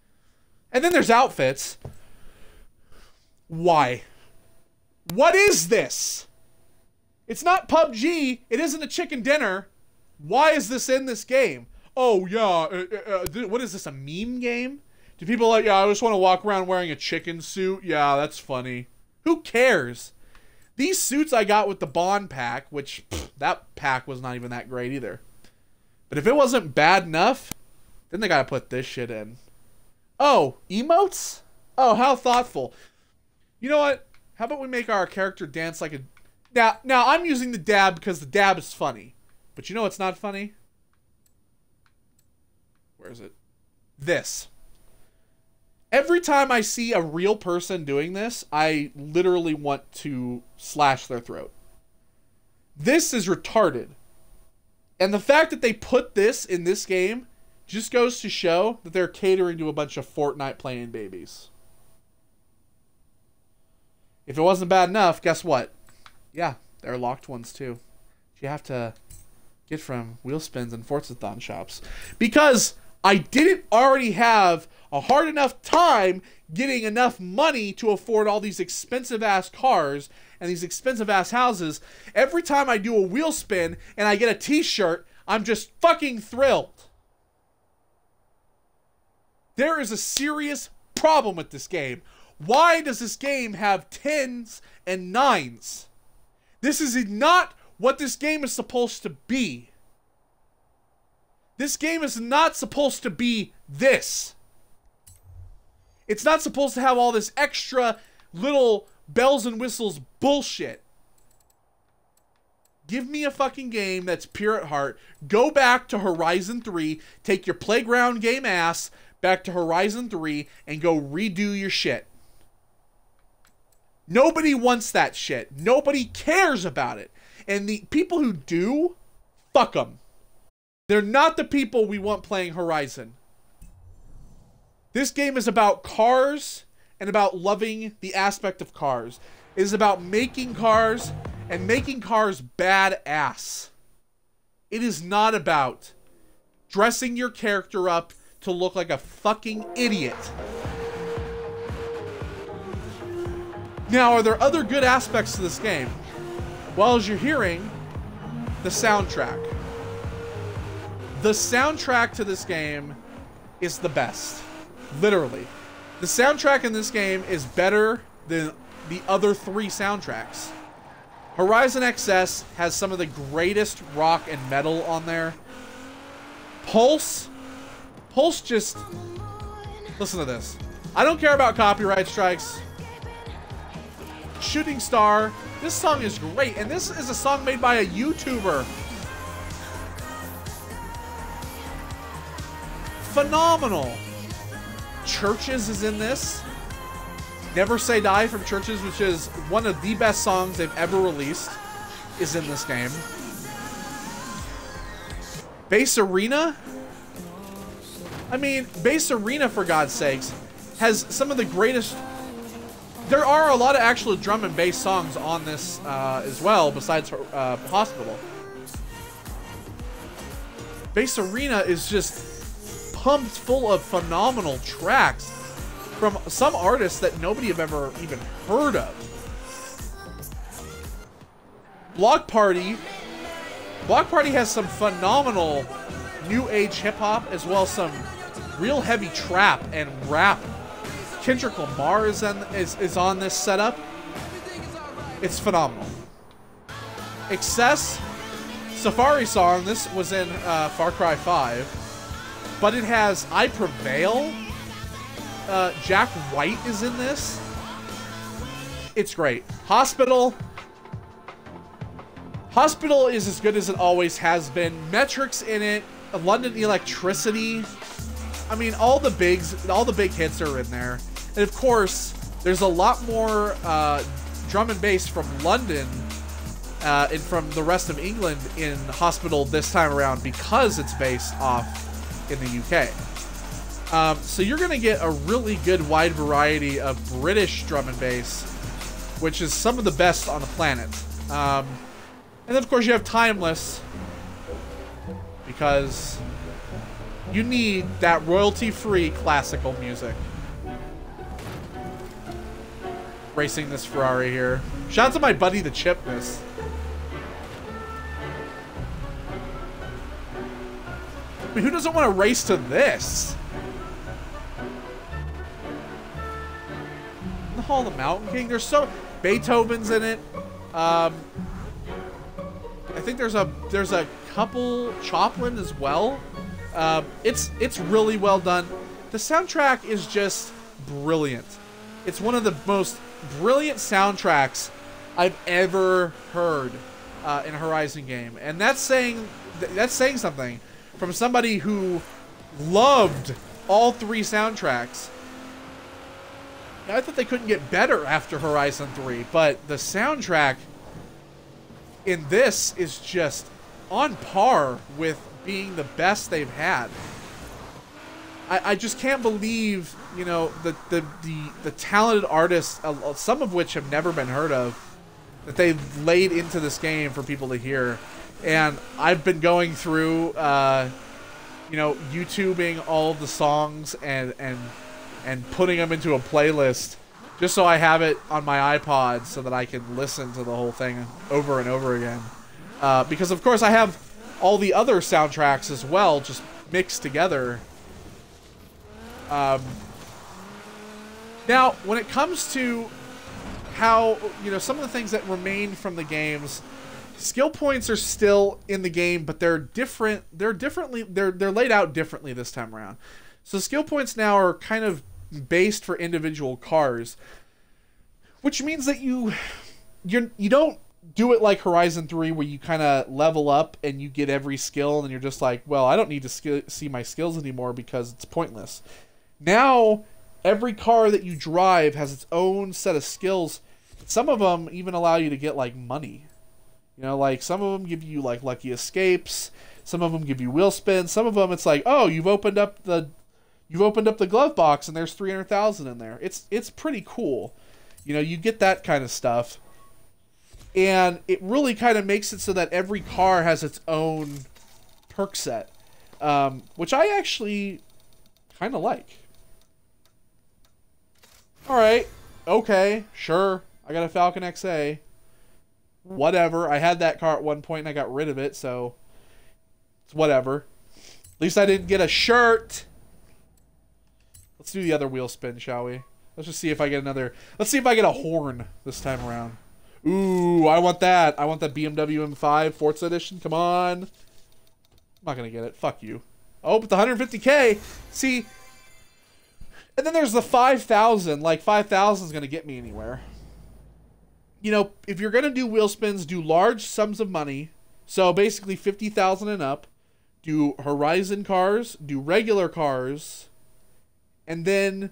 And then there's outfits. Why? What is this? It's not PUBG. It isn't a chicken dinner. Why is this in this game? Oh, yeah. What is this, a meme game? Do people like, yeah, I just want to walk around wearing a chicken suit? Yeah, that's funny. Who cares? These suits I got with the Bond pack, which, that pack was not even that great either. But if it wasn't bad enough, then they gotta put this shit in. Oh, emotes? Oh, how thoughtful. You know what? How about we make our character dance like a... Now I'm using the dab because the dab is funny. But you know what's not funny? Where is it? This. Every time I see a real person doing this, I literally want to slash their throat. This is retarded. And the fact that they put this in this game just goes to show that they're catering to a bunch of Fortnite playing babies. If it wasn't bad enough, guess what? Yeah, there are locked ones too. You have to get from wheel spins and Forza-thon shops. Because I didn't already have a hard enough time getting enough money to afford all these expensive ass cars and these expensive ass houses. Every time I do a wheel spin and I get a t-shirt, I'm just fucking thrilled. There is a serious problem with this game. Why does this game have 10s and 9s? This is not what this game is supposed to be. This game is not supposed to be this. It's not supposed to have all this extra little bells and whistles bullshit. Give me a fucking game that's pure at heart. Go back to Horizon 3, take your playground game ass back to Horizon 3, and go redo your shit. Nobody wants that shit. Nobody cares about it. And the people who do, fuck them. They're not the people we want playing Horizon. This game is about cars and about loving the aspect of cars. It is about making cars and making cars badass. It is not about dressing your character up to look like a fucking idiot. Now, are there other good aspects to this game? Well, as you're hearing, the soundtrack. The soundtrack to this game is the best. Literally. The soundtrack in this game is better than the other 3 soundtracks. Horizon XS has some of the greatest rock and metal on there. Pulse just... Listen to this. I don't care about copyright strikes. Shooting Star. This song is great, and this is a song made by a YouTuber. Phenomenal. Churches is in this. Never Say Die from Churches, which is one of the best songs they've ever released, is in this game. Bass Arena? I mean, Bass Arena, for God's sakes, has some of the greatest there are a lot of actual drum and bass songs on this as well, besides Hospital. Bass Arena is just pumped full of phenomenal tracks from some artists that nobody have ever even heard of. Block Party has some phenomenal new age hip hop, as well as some real heavy trap and rap. Kendrick Lamar is on this setup. It's phenomenal. Excess, Safari Song, this was in Far Cry 5, but it has I Prevail. Jack White is in this. It's great. Hospital is as good as it always has been. Metrics in it. London Electricity. I mean, all the big hits are in there. And of course, there's a lot more drum and bass from London and from the rest of England in Hospital this time around, because it's based off in the UK. So you're going to get a really good wide variety of British drum and bass, which is some of the best on the planet. And then, of course, you have Timeless, because you need that royalty-free classical music. Racing this Ferrari here. Shout out to my buddy, the Chipness. I mean, who doesn't want to race to this? The Hall of the Mountain King. There's so... Beethoven's in it. I think there's a couple Choplin as well. It's really well done. The soundtrack is just brilliant. It's one of the most brilliant soundtracks I've ever heard in a Horizon game, and that's saying something from somebody who loved all three soundtracks. I thought they couldn't get better after Horizon 3, but the soundtrack in this is just on par with being the best they've had. I just can't believe, you know, the talented artists, some of which have never been heard of, that they've laid into this game for people to hear. And I've been going through, you know, YouTubing all of the songs and putting them into a playlist just so I have it on my iPod so that I can listen to the whole thing over and over again. Because, of course, I have all the other soundtracks as well, just mixed together. Now, when it comes to how, you know, some of the things that remain from the games, skill points are still in the game, but they're different. They're laid out differently this time around. So skill points now are kind of based for individual cars, which means that you don't do it like Horizon 3, where you kind of level up and you get every skill and you're just like, well, I don't need to see my skills anymore because it's pointless. Now, every car that you drive has its own set of skills. Some of them even allow you to get, like, money. You know, like, some of them give you, like, lucky escapes. Some of them give you wheel spins. Some of them, it's like, oh, you've opened up the glove box and there's 300,000 in there. It's pretty cool. You know, you get that kind of stuff. And it really kind of makes it so that every car has its own perk set, which I actually kind of like. All right, okay, sure. I got a Falcon XA. Whatever. I had that car at one point and I got rid of it, so it's whatever. At least I didn't get a shirt. Let's do the other wheel spin, shall we? Let's just see if I get another... Let's see if I get a horn this time around. Ooh, I want that. I want that BMW M5 Forza Edition. Come on. I'm not going to get it. Fuck you. Oh, but the 150K. See... And then there's the 5,000. Like, 5,000 is going to get me anywhere. You know, if you're going to do wheel spins, do large sums of money. So, basically 50,000 and up. Do Horizon cars. Do regular cars. And then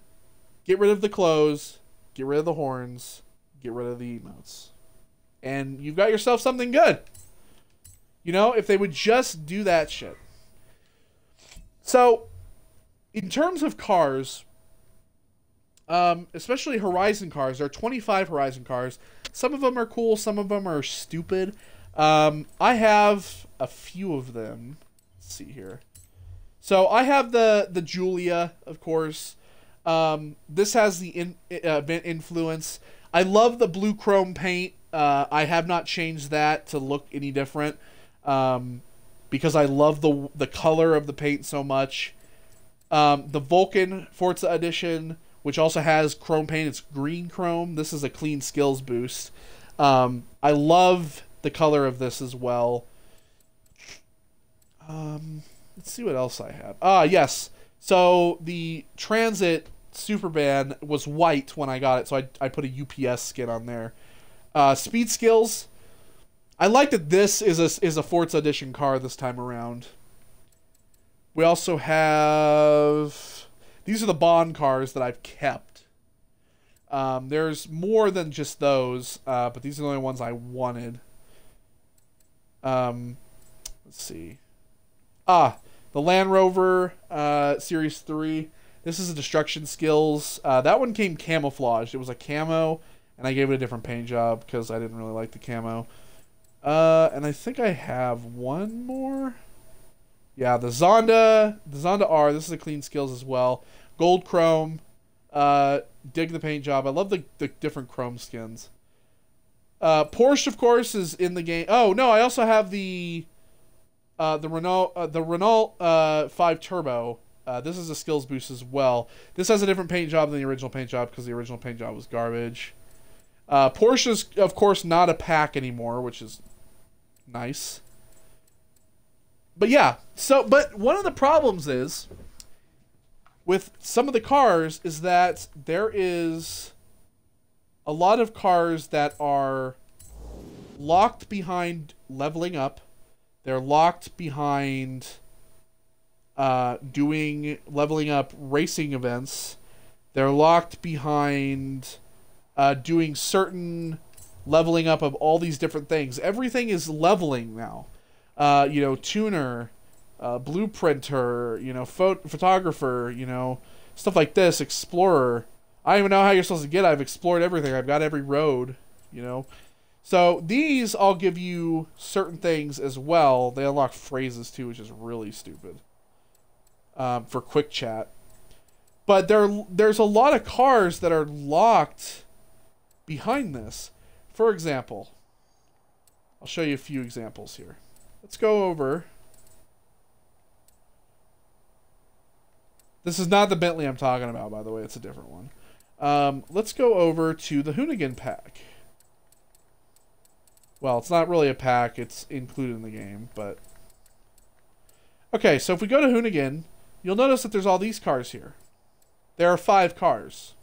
get rid of the clothes. Get rid of the horns. Get rid of the emotes. And you've got yourself something good. You know, if they would just do that shit. So, in terms of cars... Especially Horizon cars. There are 25 Horizon cars. Some of them are cool. Some of them are stupid. I have a few of them. Let's see here. So I have the Julia, of course. This has the event influence. I love the blue chrome paint. I have not changed that to look any different, because I love the color of the paint so much. The Vulcan Forza edition, which also has chrome paint, it's green chrome. This is a clean skills boost. I love the color of this as well. Let's see what else I have. Yes. So the Transit Superban was white when I got it, so I put a UPS skin on there. Speed skills. I like that this is a Forza edition car this time around. We also have... These are the Bond cars that I've kept. There's more than just those, but these are the only ones I wanted. Let's see. The Land Rover Series 3. This is a Destruction Skills. That one came camouflaged. It was a camo, and I gave it a different paint job because I didn't really like the camo. And I think I have one more. Yeah, the Zonda R. This is a clean skills as well. Gold chrome. Dig the paint job. I love the different chrome skins. Porsche, of course, is in the game. Oh no, I also have the Renault 5 Turbo. This is a skills boost as well. This has a different paint job than the original paint job because the original paint job was garbage. Porsche's, of course, not a pack anymore, which is nice. But yeah, but one of the problems is with some of the cars is that there is a lot of cars that are locked behind leveling up. They're locked behind doing leveling up racing events. They're locked behind doing certain leveling up of all these different things. Everything is leveling now. Tuner, blueprinter, photographer, stuff like this, explorer. I don't even know how you're supposed to get it. I've explored everything. I've got every road, So these all give you certain things as well. They unlock phrases too, which is really stupid. For quick chat. But there's a lot of cars that are locked behind this. For example, I'll show you a few examples here. Let's go over. This is not the Bentley I'm talking about, by the way. It's a different one. Let's go over to the Hoonigan pack. Well, it's not really a pack. It's included in the game, but... Okay, so if we go to Hoonigan, you'll notice that there's all these cars here. There are 5 cars.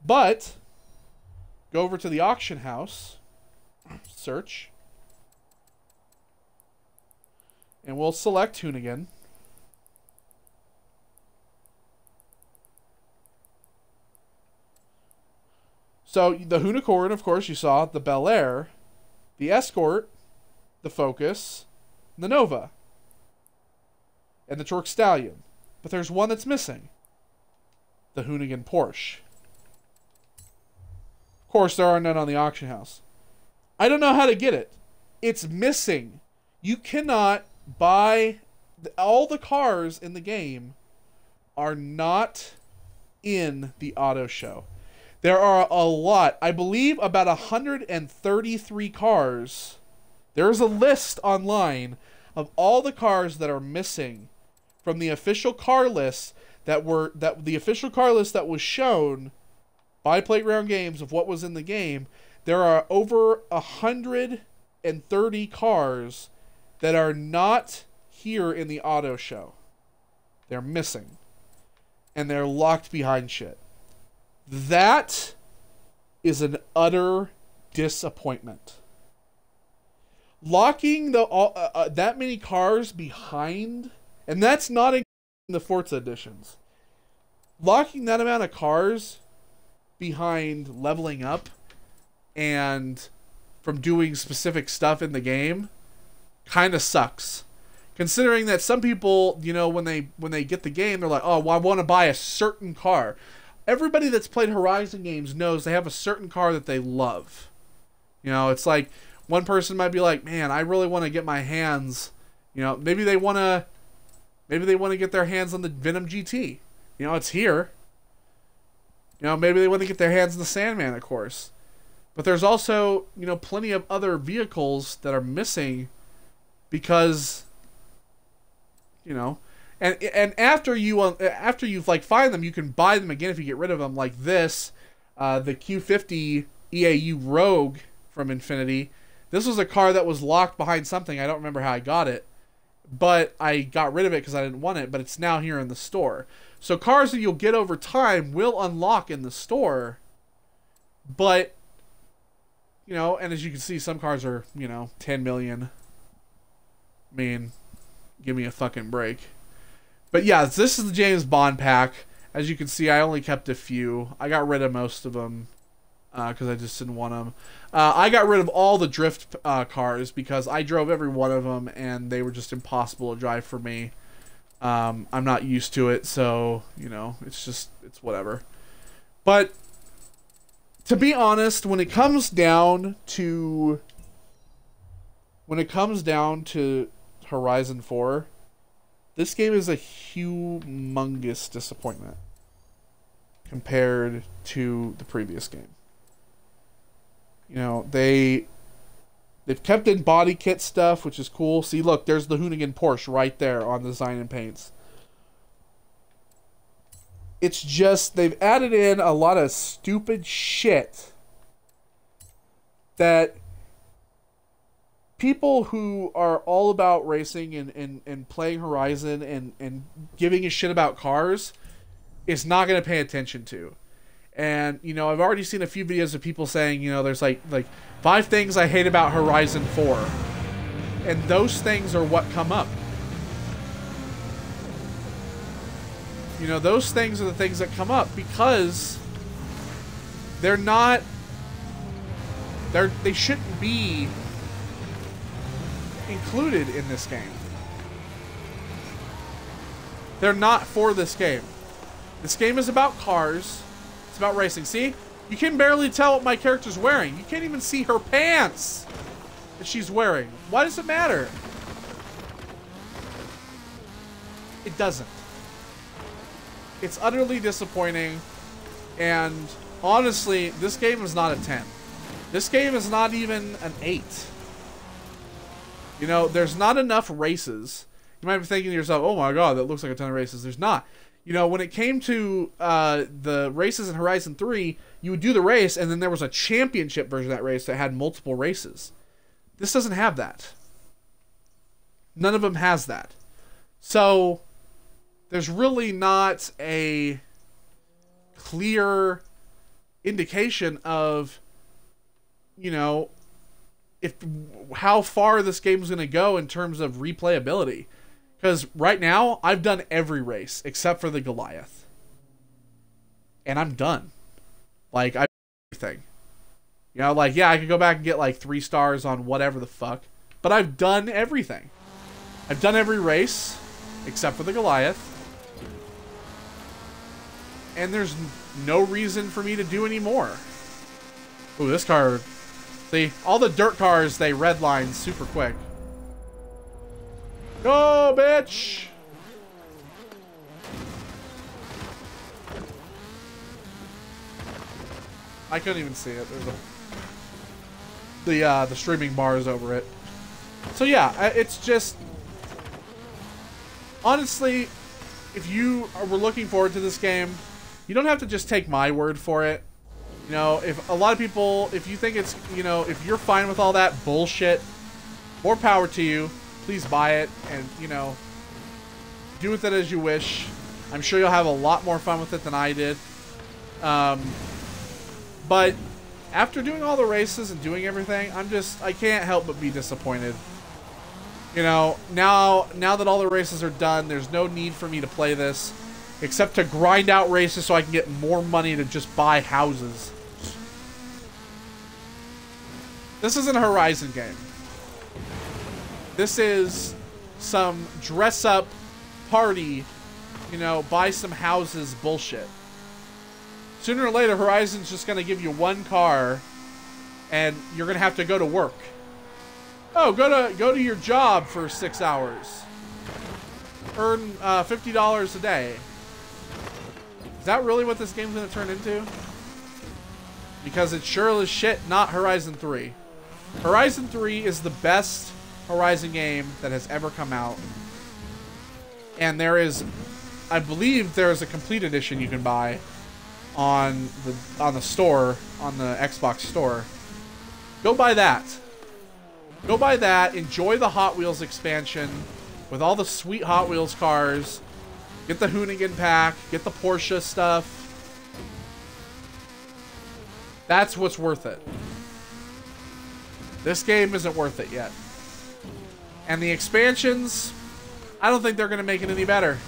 But, go over to the auction house, search, and we'll select Hoonigan. So, the Hoonicorn, of course, you saw, the Bel Air, the Escort, the Focus, the Nova, and the Torque Stallion. But there's one that's missing. The Hoonigan Porsche. Of course, there are none on the auction house. I don't know how to get it. It's missing. You cannot buy... all the cars in the game are not in the auto show. There are a lot. I believe about 133 cars. There's a list online of all the cars that are missing from the official car list that was shown by Playground Games of what was in the game. There are over 130 cars that are not here in the auto show. They're missing. And they're locked behind shit. That is an utter disappointment. Locking that many cars behind, and that's not in the Forza editions. Locking that amount of cars behind leveling up and from doing specific stuff in the game kind of sucks. Considering that some people, you know, when they get the game, they're like, oh, well, I want to buy a certain car. Everybody that's played Horizon games knows they have a certain car that they love. You know, it's like one person might be like, man, I really want to get my hands, you know, maybe they want to get their hands on the Venom GT. You know, it's here. You know, maybe they want to get their hands on the Sandman, of course. But there's also, you know, plenty of other vehicles that are missing because, you know, and after you like find them, you can buy them again if you get rid of them. Like this, the Q50 EAU Rogue from Infinity. This was a car that was locked behind something. I don't remember how I got it, but I got rid of it because I didn't want it. But it's now here in the store. So cars that you'll get over time will unlock in the store. But, you know, and as you can see, some cars are, you know, 10 million. I mean, give me a fucking break. But yeah, this is the James Bond pack. As you can see, I only kept a few. I got rid of most of them because I just didn't want them. I got rid of all the drift cars because I drove every one of them and they were just impossible to drive for me. I'm not used to it, so, you know, it's whatever. But to be honest, when it comes down to Horizon 4, this game is a humongous disappointment compared to the previous game. You know, they've kept in body kit stuff, which is cool. See, look, there's the Hoonigan Porsche right there on the design and paints. It's just they've added in a lot of stupid shit that people who are all about racing and playing Horizon and giving a shit about cars is not going to pay attention to. And, you know, I've already seen a few videos of people saying, you know, there's like 5 things I hate about Horizon 4. And those things are what come up. You know, those things are the things that come up because they shouldn't be included in this game. They're not for this game. This game is about cars. It's about racing. See? You can barely tell what my character's wearing. You can't even see her pants that she's wearing. Why does it matter? It doesn't. It's utterly disappointing. And honestly, this game is not a 10. This game is not even an 8. You know, there's not enough races. You might be thinking to yourself, oh my god, that looks like a ton of races. There's not. You know, when it came to the races in Horizon 3, you would do the race, and then there was a championship version of that race that had multiple races. This doesn't have that. None of them has that. So, there's really not a clear indication of, you know, how far this game's going to go in terms of replayability. Because right now, I've done every race except for the Goliath. And I'm done. Like, I've done everything. You know, like, yeah, I could go back and get like 3 stars on whatever the fuck. But I've done everything. I've done every race except for the Goliath. And there's no reason for me to do any more. Ooh, this car... See, all the dirt cars, they redline super quick. Go, bitch! I couldn't even see it. There's the streaming bars over it. So yeah, it's just... Honestly, if you were looking forward to this game, you don't have to just take my word for it. You know, if a lot of people, if you think it's, you know, if you're fine with all that bullshit, more power to you. Please buy it and, you know, do with it as you wish. I'm sure you'll have a lot more fun with it than I did. But after doing all the races and doing everything, I can't help but be disappointed. You know, now that all the races are done, there's no need for me to play this except to grind out races so I can get more money to just buy houses. This isn't a Horizon game. This is some dress up party, you know, buy some houses bullshit. Sooner or later, Horizon's just going to give you one car, and you're going to have to go to work. Oh, go to your job for 6 hours. Earn $50 a day. Is that really what this game's going to turn into? Because it's sure as shit not Horizon 3. Horizon 3 is the best Horizon game that has ever come out. And there is, I believe there is a complete edition you can buy on the store, on the Xbox store. Go buy that. Go buy that. Enjoy the Hot Wheels expansion with all the sweet Hot Wheels cars. Get the Hoonigan pack. Get the Porsche stuff. That's what's worth it. This game isn't worth it yet. And the expansions, I don't think they're going to make it any better.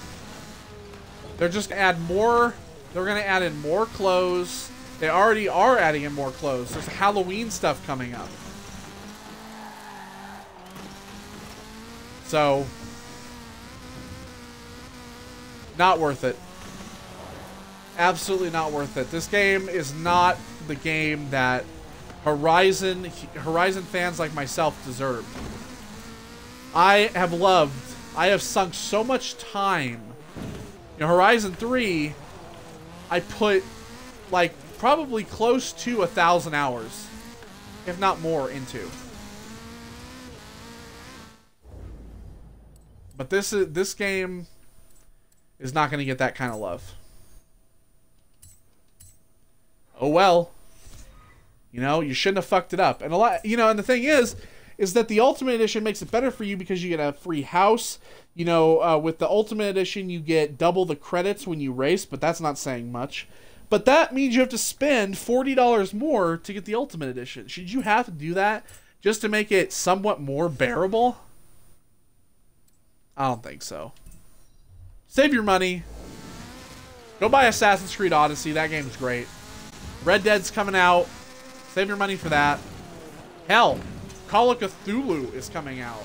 They're just going to add more. They're going to add in more clothes. They already are adding in more clothes. There's Halloween stuff coming up. So, not worth it. Absolutely not worth it. This game is not the game that Horizon fans like myself deserved. I have sunk so much time. You know, Horizon 3, I put like probably close to 1,000 hours, if not more, into. But this game is not going to get that kind of love. Oh well. You know, you shouldn't have fucked it up. And and the thing is that the Ultimate Edition makes it better for you because you get a free house. You know, with the Ultimate Edition, you get double the credits when you race, but that's not saying much. But that means you have to spend $40 more to get the Ultimate Edition. Should you have to do that just to make it somewhat more bearable? I don't think so. Save your money. Go buy Assassin's Creed Odyssey. That game's great. Red Dead's coming out. Save your money for that. Hell, Call of Cthulhu is coming out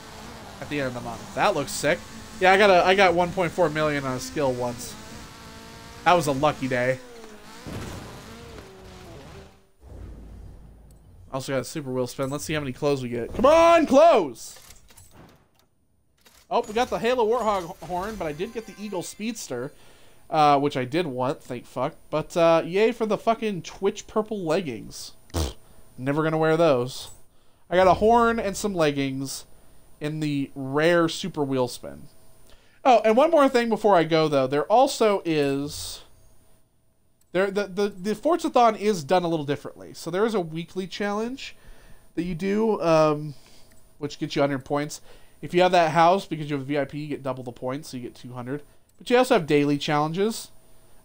at the end of the month. That looks sick. Yeah, I got 1.4 million on a skill once. That was a lucky day. Also got a super wheel spin. Let's see how many clothes we get. Come on, clothes! Oh, we got the Halo Warthog horn, but I did get the Eagle Speedster, which I did want, thank fuck. But yay for the fucking Twitch purple leggings. Pfft, never gonna wear those. I got a horn and some leggings in the rare super wheel spin. Oh, and one more thing before I go, though. There also is... The Forza-thon is done a little differently. So there is a weekly challenge that you do, which gets you 100 points. If you have that house, because you have a VIP, you get double the points, so you get 200. But you also have daily challenges.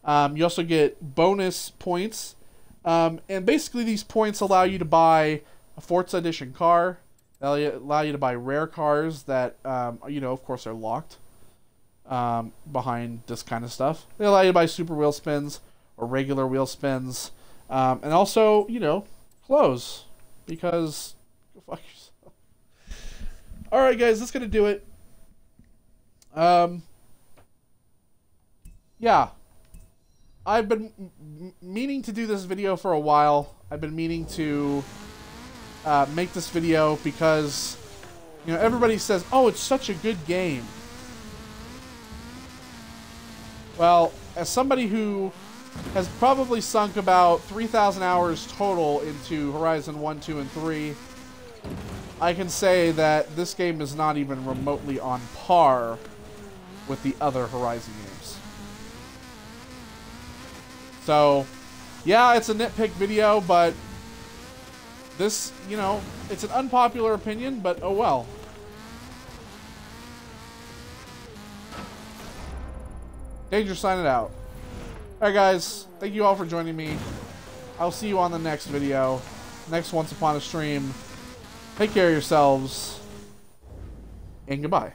You also get bonus points. And basically these points allow you to buy a Forza Edition car. They allow you to buy rare cars that, of course, are locked behind this kind of stuff. They allow you to buy super wheel spins or regular wheel spins. And also, clothes. Because, go fuck yourself. Alright, guys, that's going to do it. Yeah. I've been meaning to do this video for a while. I've been meaning to make this video because, everybody says, oh, it's such a good game. Well, as somebody who has probably sunk about 3,000 hours total into Horizon 1, 2, and 3, I can say that this game is not even remotely on par with the other Horizon games. So, yeah, it's a nitpick video, but this, it's an unpopular opinion, but oh well. Danger signing out. Alright guys, thank you all for joining me. I'll see you on the next video. Next Once Upon a Stream. Take care of yourselves. And goodbye.